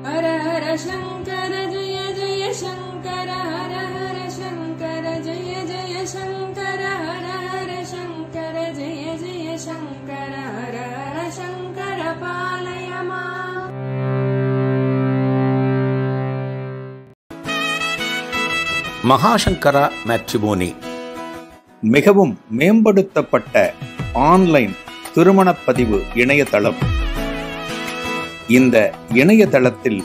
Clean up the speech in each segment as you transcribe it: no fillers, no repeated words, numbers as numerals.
ஹர ஹர சங்கர ஜெய ஜெய சங்கர ஹர ஹர சங்கர ஜெய ஜெய சங்கர ஹர ஹர சங்கர ஜெய ஜெய சங்கர ஹர ஹர சங்கர பாலய மாம். Mahasankara matrimony மிகவும் மேம்படுத்தப்பட்ட online திருமணப்பதிவு இணையதளம். இந்த இணையதளத்தில்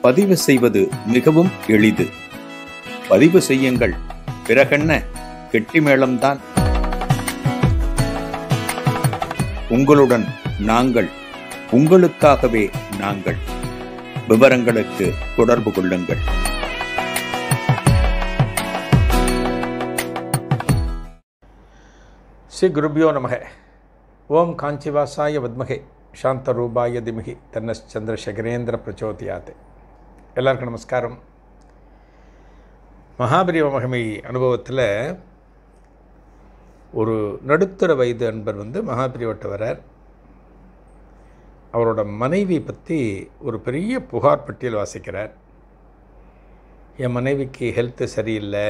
பதிவு செய்வது மிகவும் எளிது. பதிவு செய்யுங்கள், பிறகென்ன கெட்டிமேளம்தான். உங்களுடன் நாங்கள், உங்களுக்காகவே நாங்கள். விவரங்களுக்கு தொடர்பு கொள்ளுங்கள். ஸ்ரீ குருபியோ நமக. ஓம் காஞ்சிவாசாய வித்மகே சாந்தரூபாய திமகி தன்னச்சந்திரசேகரேந்திர பிரச்சோதயாத். எல்லாருக்கும் நமஸ்காரம். மகாபெரிவ மகிமை அனுபவத்தில் ஒரு நடுத்தர வயது அன்பர் மகாபெரிவட்ட வரார். அவரோட மனைவி பற்றி ஒரு பெரிய புகார் பட்டியல் வாசிக்கிறார். என் மனைவிக்கு ஹெல்த்து சரியில்லை,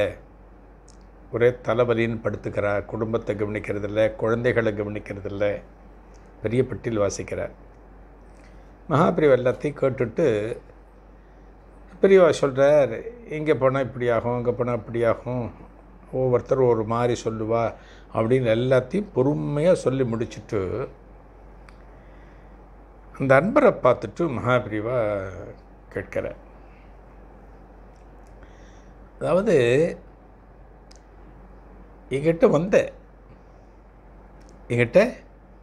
ஒரே தலைவலின்னு படுத்துக்கிறா, குடும்பத்தை கவனிக்கிறதில்ல, குழந்தைகளை கவனிக்கிறதில்ல, பெரிய பட்டியல் வாசிக்கிறார். மகாபிரிவா எல்லாத்தையும் கேட்டுட்டு பெரியவா சொல்கிறார், இங்கே போனால் இப்படி ஆகும், இங்கே போனால் இப்படி ஆகும், ஒவ்வொருத்தர் ஒரு மாதிரி சொல்லுவா அப்படின்னு எல்லாத்தையும் பொறுமையாக சொல்லி முடிச்சுட்டு அந்த அன்பரை பார்த்துட்டு மகாபிரிவா கேட்கிறார். அதாவது என்கிட்ட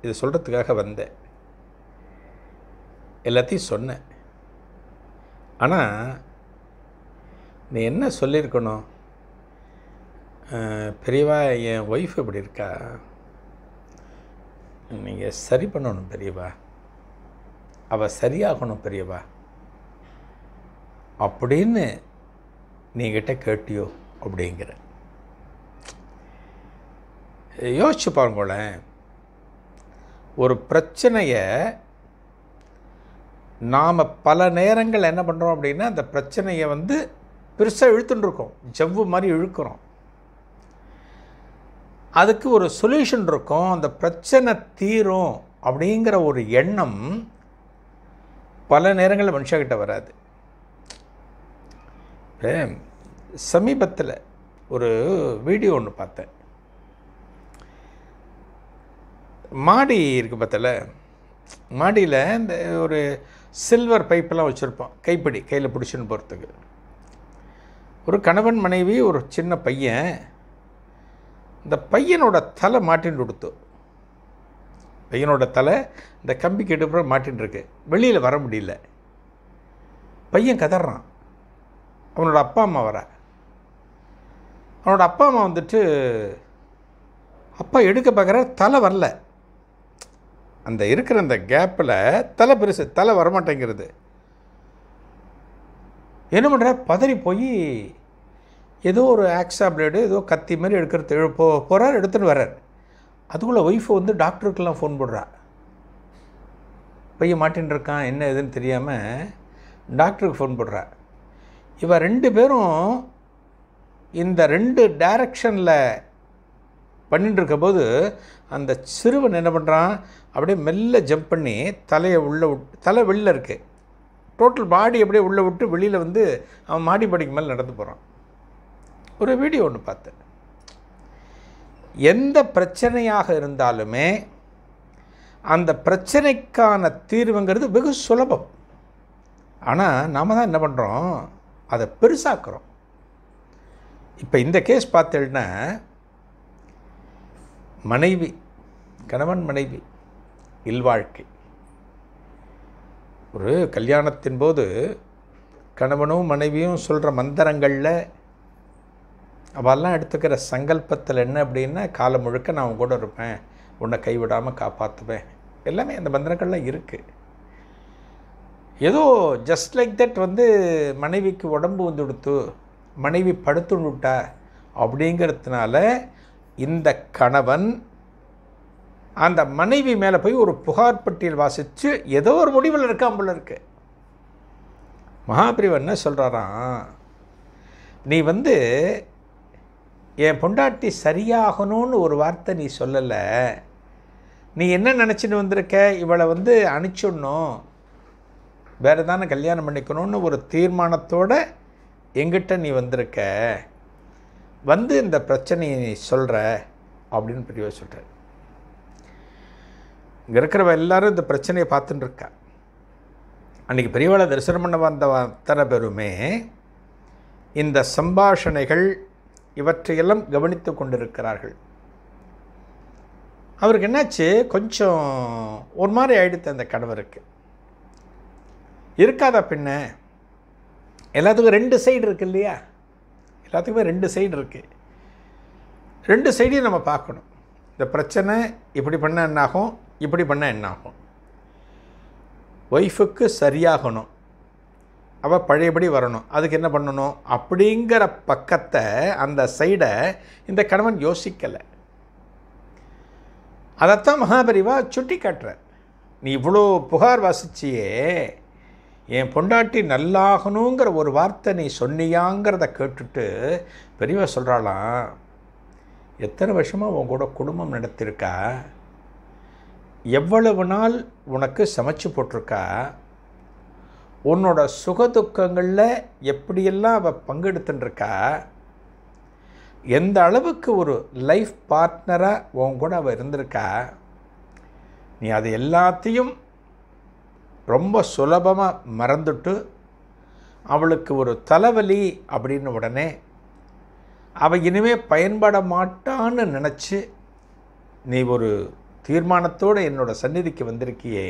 இதை சொல்கிறதுக்காக வந்தேன், எல்லாத்தையும் சொன்னேன். ஆனால் நீ என்ன சொல்லியிருக்கணும், பெரியவா என் ஒய்ஃப் இப்படி இருக்கா, நீங்கள் சரி பண்ணணும் பெரியவா, அவள் சரியாகணும் பெரியவா அப்படின்னு நீங்கிட்ட கேட்டியோ அப்படிங்கிற. யோசிச்சு பாருங்களேன், ஒரு பிரச்சனையை நாம் பல நேரங்கள் என்ன பண்ணுறோம் அப்படின்னா, அந்த பிரச்சனையை பெருசாக இழுத்துட்டுருக்கோம், ஜவ்வு மாதிரி இழுக்கிறோம். அதுக்கு ஒரு சொல்யூஷன் இருக்கும், அந்த பிரச்சனை தீரும் அப்படிங்கிற ஒரு எண்ணம் பல நேரங்களில் மனுஷங்கிட்ட வராது. சமீபத்தில் ஒரு வீடியோ ஒன்று பார்த்தேன். மாடி இருக்குது பார்த்தல, மாடியில் இந்த ஒரு சில்வர் பைப்பெல்லாம் வச்சுருப்போம், கைப்பிடி கையில் பிடிச்சின்னு போகிறதுக்கு. ஒரு கணவன் மனைவி, ஒரு சின்ன பையன். இந்த பையனோட தலை மாட்டின்னு கொடுத்து, பையனோட தலை இந்த கம்பிக்கு எடுப்புற மாட்டின்னு இருக்கு, வெளியில் வர முடியல. பையன் கதறான். அவனோட அப்பா அம்மா வர, அவனோட அப்பா அம்மா அப்பா எடுக்க பார்க்குற, தலை வரல. அந்த இருக்கிற அந்த கேப்பில் தலை பெருசு, தலை வரமாட்டேங்கிறது. என்ன பண்ணுற, பதறி போய் ஏதோ ஒரு ஆக்ஸா பிளேடு, ஏதோ கத்தி மாதிரி எடுக்கிறது போகிறார், எடுத்துன்னு வர்றார். அதுக்குள்ளே ஒய்ஃபு டாக்டருக்கெல்லாம் ஃபோன் போடுறா. பையன் மாட்டின்னு இருக்கான், என்ன எதுன்னு தெரியாமல் டாக்டருக்கு ஃபோன் போடுறா. இவ 2 பேரும் இந்த 2 டைரக்ஷனில் பண்ணிட்டு இருக்கும்போது அந்த சிறுவன் என்ன பண்ணுறான், அப்படியே மெல்ல ஜம்ப் பண்ணி தலையை உள்ளே விட்டு, தலை வெளில இருக்குது, டோட்டல் பாடி அப்படியே உள்ளே விட்டு வெளியில் அவன் மாடி படிக்கு மேலே நடந்து போகிறான். ஒரு வீடியோ ஒன்று பார்த்தேன். எந்த பிரச்சனையாக இருந்தாலுமே அந்த பிரச்சனைக்கான தீர்வுங்கிறது வெகு சுலபம். ஆனால் நாம் தான் என்ன பண்ணுறோம், அதை பெருசாக்குறோம். இப்போ இந்த கேஸ் பார்த்தேன்னா, மனைவி, கணவன் மனைவி இல்வாழ்க்கை. ஒரு கல்யாணத்தின் போது கணவனும் மனைவியும் சொல்கிற மந்திரங்களில் அவெல்லாம் எடுத்துக்கிற சங்கல்பத்தில் என்ன அப்படின்னா, காலம் முழுக்க நான் உன் கூட இருப்பேன், உன்னை கைவிடாமல் காப்பாற்றுவேன், எல்லாமே அந்த மந்திரங்கள்லாம் இருக்குது. ஏதோ ஜஸ்ட் லைக் தட் மனைவிக்கு உடம்பு கொடுத்து மனைவி படுத்துட்டா அப்படிங்கிறதுனால இந்த கணவன் அந்த மனைவி மேலே போய் ஒரு புகார் பட்டியல் வாசித்து ஏதோ ஒரு முடிவில் இருக்கான் போல இருக்கு. மகாபிரிவா என்ன சொல்கிறாராம், நீ என் பொண்டாட்டி சரியாகணும்னு ஒரு வார்த்தை நீ சொல்லலை. நீ என்ன நினச்சின்னு வந்திருக்க, இவளை அனுப்பிச்சிடணும், வேறு தானே கல்யாணம் பண்ணிக்கணும்னு ஒரு தீர்மானத்தோடு எங்கிட்ட நீ வந்திருக்க. இந்த பிரச்சனையை நீ சொல்கிற அப்படின்னு பெரியவா சொல்கிறார். இங்கே இருக்கிறவ எல்லாரும் இந்த பிரச்சனையை பார்த்துட்டு இருக்கா. அன்றைக்கி பெரியவாளை தரிசனம் பண்ண வந்த அத்தனை பேருமே இந்த சம்பாஷணைகள் இவற்றையெல்லாம் கவனித்து கொண்டிருக்கிறார்கள். அவருக்கு என்னாச்சு, கொஞ்சம் ஒரு மாதிரி ஆகிடுது அந்த கணவருக்கு. இருக்காதா பின்ன, எல்லாத்துக்கும் 2 சைடு இருக்குது இல்லையா, எல்லாத்துக்குமே 2 சைடு இருக்குது. 2 சைடையும் நம்ம பார்க்கணும். இந்த பிரச்சனை இப்படி பண்ணால் என்னாகும், இப்படி பண்ணால் என்னாகும். ஒய்ஃபுக்கு சரியாகணும், அவள் பழையபடி வரணும், அதுக்கு என்ன பண்ணணும் அப்படிங்கிற பக்கத்தை, அந்த சைடை இந்த கணவன் யோசிக்கலை. அதைத்தான் மகாபரிவா சுட்டி காட்டுறார். நீ இவ்வளோ புகார் வாசிச்சியே, என் பொண்டாட்டி நல்லாகணுங்கிற ஒரு வார்த்தை நீ சொன்னியாங்கிறத கேட்டுட்டு பெரியவா சொல்கிறாளாம், எத்தனை வருஷமாக உன் கூட குடும்பம் நடத்திருக்கா, எவ்வளவு நாள் உனக்கு சமைச்சு போட்டிருக்கா, உன்னோட சுகதுக்கங்களில் எப்படியெல்லாம் அவள் பங்கெடுத்துட்டுருக்கா, எந்த அளவுக்கு ஒரு லைஃப் பார்ட்னராக உன் கூட அவள் இருந்திருக்கா, நீ அது எல்லாத்தையும் ரொம்ப சுலபமாக மறந்துட்டு அவளுக்கு ஒரு தலைவலி அப்படின்னு உடனே அவள் இனிமேல் பயன்பட மாட்டான்னு நினச்சி நீ ஒரு தீர்மானத்தோடு என்னோட சந்நிதிக்கு வந்திருக்கியே,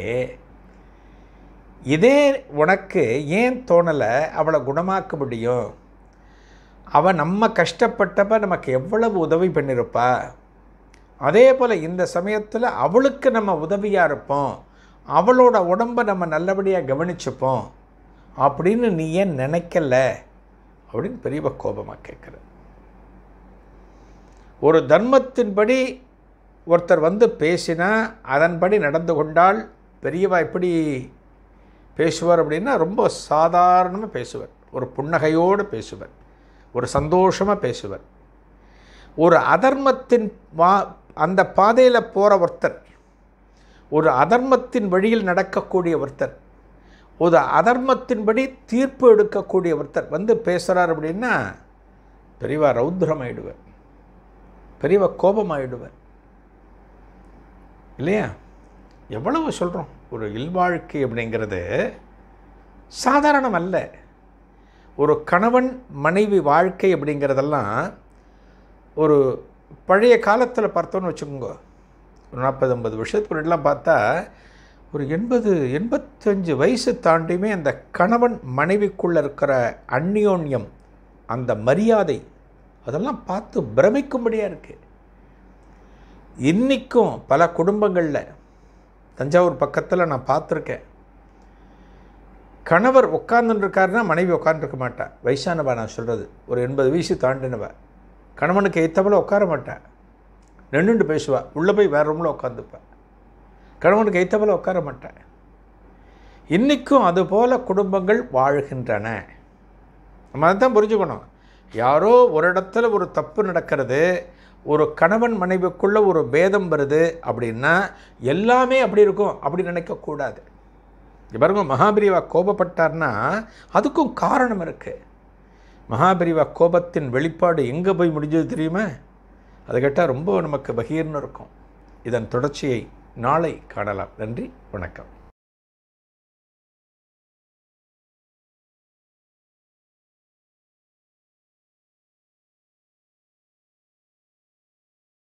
இதே உனக்கு ஏன் தோணலை அவளை குணமாக்க முடியும்? அவள் நம்ம கஷ்டப்பட்டப்ப நமக்கு எவ்வளவு உதவி பண்ணியிருப்பா, அதே போல் இந்த சமயத்தில் அவளுக்கு நம்ம உதவியாக இருப்போம், அவளோட உடம்பை நம்ம நல்லபடியாக கவனிச்சுப்போம் அப்படின்னு நீ ஏன் நினைக்கல அப்படின்னு பெரியவா கோபமாக கேட்குற. ஒரு தர்மத்தின்படி ஒருத்தர் பேசினா அதன்படி நடந்து கொண்டால் பெரியவா எப்படி பேசுவார் அப்படின்னா ரொம்ப சாதாரணமாக பேசுவார், ஒரு புன்னகையோடு பேசுவார், ஒரு சந்தோஷமாக பேசுவார். ஒரு அதர்மத்தின் அந்த பாதையில் போகிற ஒருத்தர், ஒரு அதர்மத்தின் வழியில் நடக்கக்கூடிய ஒருத்தர், ஒரு அதர்மத்தின்படி தீர்ப்பு எடுக்கக்கூடிய ஒருத்தர் பேசுகிறார் அப்படின்னா பெரியவா ரௌத்ரமாயிடுவார், பெரியவா கோபமாயிடுவார் இல்லையா? எவ்வளவு சொல்கிறோம், ஒரு இல்வாழ்க்கை அப்படிங்கிறது சாதாரணம் அல்ல. ஒரு கணவன் மனைவி வாழ்க்கை அப்படிங்கிறதெல்லாம் ஒரு பழைய காலத்தில் பார்த்தோன்னு வச்சுக்கோங்க, ஒரு 40-50 வருஷத்துக்கு முன்னாடிலாம் பார்த்தா ஒரு 80-85 வயசு தாண்டியுமே அந்த கணவன் மனைவிக்குள்ளே இருக்கிற அந்யோன்யம், அந்த மரியாதை, அதெல்லாம் பார்த்து பிரமிக்கும்படியாக இருக்குது. இன்றைக்கும் பல குடும்பங்களில், தஞ்சாவூர் பக்கத்தில் நான் பார்த்துருக்கேன், கணவர் உட்காந்துருக்காருன்னா மனைவி உட்காந்துருக்க மாட்டா. வயசானவா நான் சொல்கிறது, ஒரு 80 வயசு தாண்டினவா, கணவனுக்கு ஏற்றவள உட்கார மாட்டா, நின்றுண்டு பேசுவா, உள்ளே போய் வேறு ரூமில் உட்காந்துப்பா, கணவனுக்கு ஏற்றவள உட்கார மாட்டா. இன்றைக்கும் அதுபோல் குடும்பங்கள் வாழ்கின்றன. நம்ம அதை தான் புரிஞ்சுக்கணும். யாரோ ஒரு இடத்துல ஒரு தப்பு நடக்கிறது, ஒரு கணவன் மனைவிக்குள்ளே ஒரு பேதம் வருது அப்படின்னா எல்லாமே அப்படி இருக்கும் அப்படி நினைக்கக்கூடாது. பாருங்க, மகாபரிவா கோபப்பட்டார்னா அதுக்கும் காரணம் இருக்குது. மகாபரிவா கோபத்தின் வெளிப்பாடு எங்கே போய் முடிஞ்சது தெரியுமா? அது கேட்டால் ரொம்ப நமக்கு பகீர்னு இருக்கும். இதன் தொடர்ச்சியை நாளை காணலாம். நன்றி, வணக்கம்.